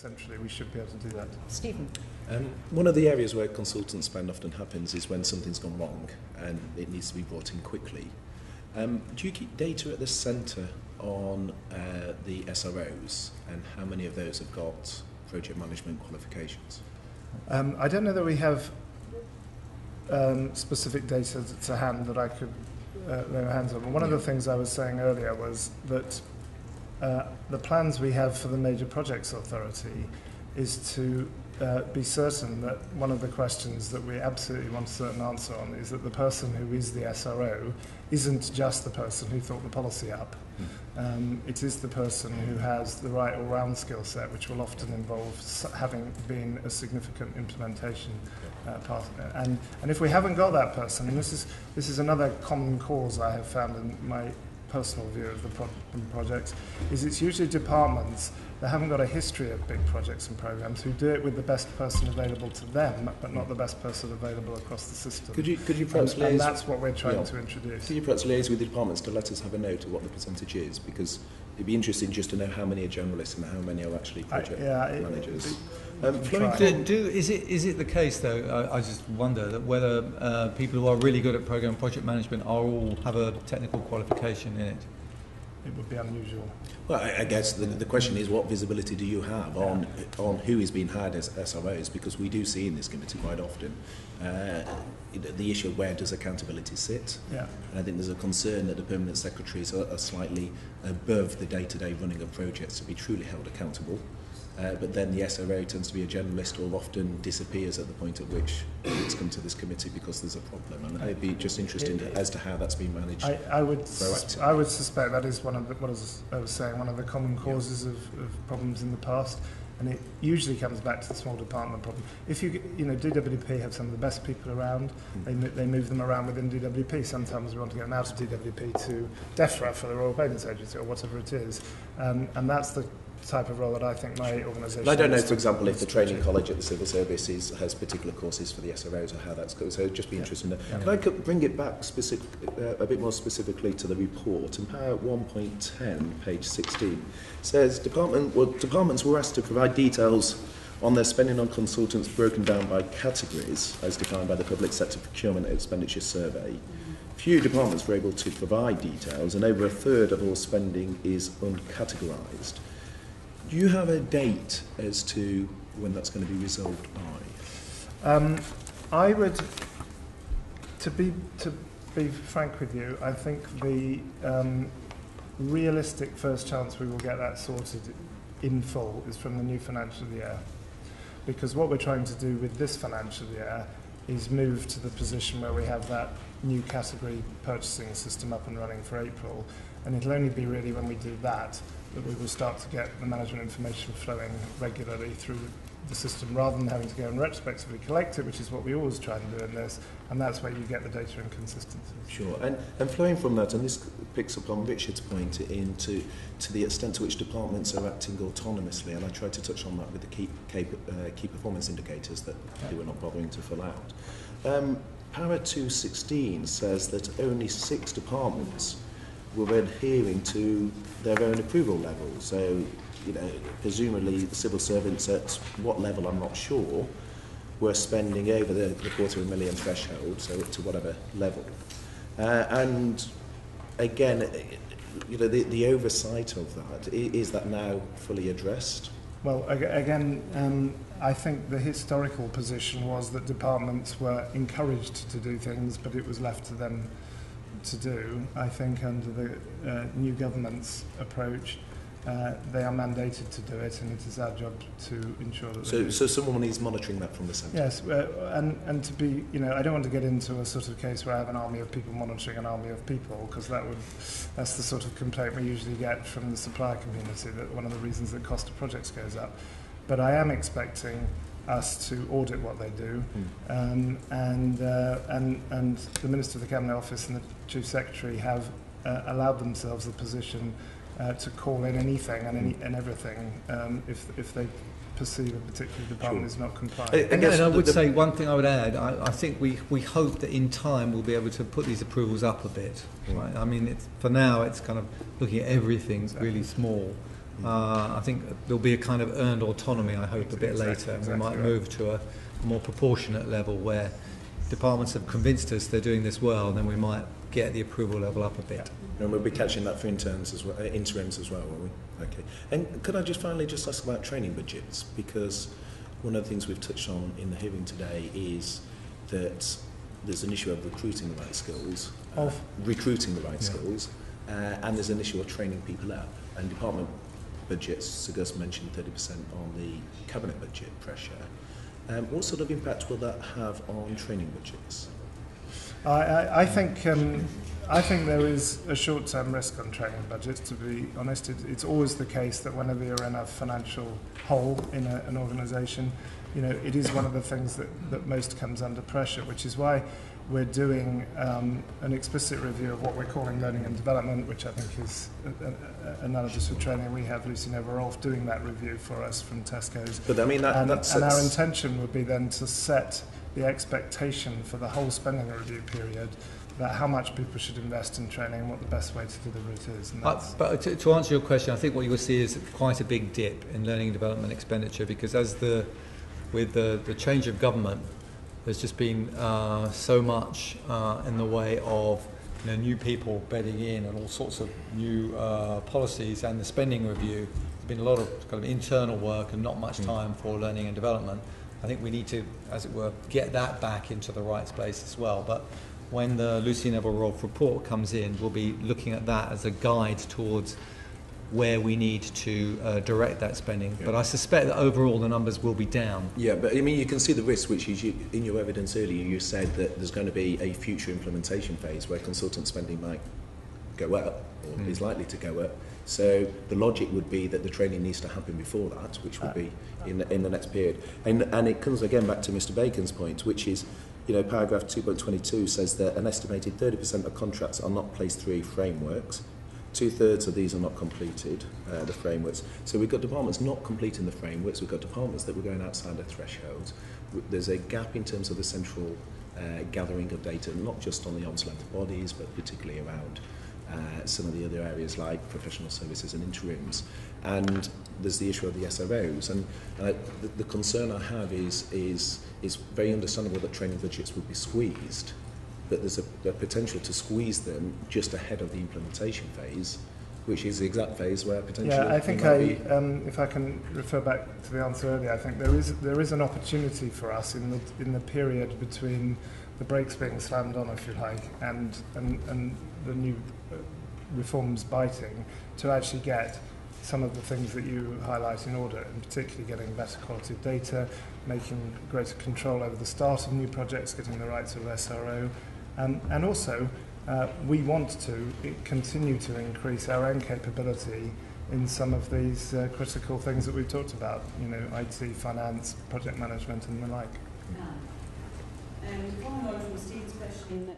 centrally, we should be able to do that. Stephen? One of the areas where consultant spend often happens is when something's gone wrong and it needs to be brought in quickly. Do you keep data at the centre on the SROs, and how many of those have got project management qualifications? I don't know that we have specific data to hand that I could lay my hands on. But one of the things I was saying earlier was that the plans we have for the Major Projects Authority is to be certain that one of the questions that we absolutely want a certain answer on is that the person who is the SRO isn't just the person who thought the policy up. It is the person who has the right all-round skill set, which will often involve having been a significant implementation partner. And if we haven't got that person, and this is another common cause I have found in my personal view of the projects, is it's usually departments that haven't got a history of big projects and programs who do it with the best person available to them, but not the best person available across the system. Could you perhaps liaise? And that's what we're trying to introduce. Could you perhaps liaise with the departments to let us have a note of what the percentage is? Because it'd be interesting just to know how many are generalists and how many are actually project managers. Is it the case though? I just wonder that whether people who are really good at program project management all have a technical qualification in it. It would be unusual. Well, I guess the question is, what visibility do you have on who is being hired as SROs? Because we do see in this committee quite often the issue of where does accountability sit. Yeah. And I think there's a concern that the permanent secretaries are slightly above the day-to-day running of projects to be truly held accountable. But then the SRO tends to be a generalist or often disappears at the point at which it's come to this committee because there's a problem. And I'd be just interested as to how that's been managed. I would suspect that is one of the, what I was saying, one of the common causes of problems in the past. And it usually comes back to the small department problem. If you know, DWP have some of the best people around. They move them around within DWP. Sometimes we want to get them out of DWP to DEFRA for the Royal Payments Agency or whatever it is. And that's the type of role that I think my organisation... I don't know, for example, if the training college at the Civil Service has particular courses for the SROs or how that's going. So it'd just be interesting to know. Can I bring it back a bit more specifically to the report? In PAC 1.10, page 16, says departments were asked to provide details on their spending on consultants broken down by categories, as defined by the Public Sector Procurement Expenditure Survey. Few departments were able to provide details, and over a third of all spending is uncategorised. Do you have a date as to when that's going to be resolved by? I would, to be frank with you, I think the realistic first chance we will get that sorted in full is from the new financial year. Because what we're trying to do with this financial year is move to the position where we have that new category purchasing system up and running for April. And it'll only be really when we do that we will start to get the management information flowing regularly through the system, rather than having to go and retrospectively collect it, which is what we always try and do in this, and that's where you get the data inconsistencies. Sure, and flowing from that, and this picks up on Richard's point into the extent to which departments are acting autonomously, and I tried to touch on that with the key performance indicators that they were not bothering to fill out. Para 216 says that only 6 departments were adhering to their own approval level. So, you know, presumably the civil servants at what level, I'm not sure, were spending over the $250,000 threshold, so up to whatever level. And again, you know, the oversight of that, is that now fully addressed? Well, again, I think the historical position was that departments were encouraged to do things, but it was left to them to do. I think under the new government's approach, they are mandated to do it, and it is our job to ensure that. So someone is monitoring that from the centre. Yes, and to be, you know, I don't want to get into a sort of case where I have an army of people monitoring an army of people, because that's the sort of complaint we usually get from the supplier community, that one of the reasons that cost of projects goes up. But I am expecting us to audit what they do, and the Minister of the Cabinet Office and the Chief Secretary have allowed themselves the position to call in anything and everything if they perceive a particular department is not compliant. Again, I would say one thing I would add, I think we hope that in time we'll be able to put these approvals up a bit. Right? I mean, for now it's kind of looking at everything really small. I think there'll be a kind of earned autonomy, I hope, a bit later, and we might move to a more proportionate level where departments have convinced us they're doing this well, and then we might get the approval level up a bit. And we'll be catching that for interims as well, will we? Okay. And could I just finally just ask about training budgets? Because one of the things we've touched on in the hearing today is that there's an issue of recruiting the right skills, skills, and there's an issue of training people up. And department budgets, Sir Gus mentioned 30% on the cabinet budget pressure. What sort of impact will that have on training budgets? I think there is a short-term risk on training budgets, to be honest. It's always the case that whenever you're in a financial hole in an organisation, it is one of the things that most comes under pressure, which is why we're doing an explicit review of what we're calling learning and development, which I think is analogous with training. We have Lucy Nova-Rolfe doing that review for us from Tesco's. But I mean, and our intention would be then to set the expectation for the whole spending review period about how much people should invest in training and what the best way to deliver it is. And but to answer your question, I think what you will see is quite a big dip in learning and development expenditure, because with the change of government, there's just been so much in the way of new people bedding in and all sorts of new policies, and the spending review. There's been a lot of kind of internal work and not much time for learning and development. I think we need to, as it were, get that back into the right place as well. But when the Lucy Nova-Rolfe report comes in, we'll be looking at that as a guide towards where we need to direct that spending. Yeah. But I suspect that overall the numbers will be down. Yeah, but I mean, you can see the risk, which is in your evidence earlier, you said that there's going to be a future implementation phase where consultant spending might go up, or is likely to go up. So the logic would be that the training needs to happen before that, which would be in the next period. And it comes again back to Mr. Bacon's point, which is, paragraph 2.22 says that an estimated 30% of contracts are not placed through frameworks. 2/3 of these are not completed, the frameworks. So we've got departments not completing the frameworks, we've got departments that were going outside their thresholds. There's a gap in terms of the central gathering of data, not just on the arm's length bodies, but particularly around some of the other areas like professional services and interims. And there's the issue of the SROs. And the concern I have is very understandable that training budgets would be squeezed, but there's a potential to squeeze them just ahead of the implementation phase, which is the exact phase where potentially... Yeah, I think if I can refer back to the answer earlier, I think there is an opportunity for us in the period between the brakes being slammed on, if you like, and the new reforms biting, to actually get some of the things that you highlight in order, and particularly getting better quality of data, making greater control over the start of new projects, getting the right sort of SRO, and also we want to continue to increase our own capability in some of these critical things that we've talked about, IT, finance, project management and the like. Following on from Steve's question,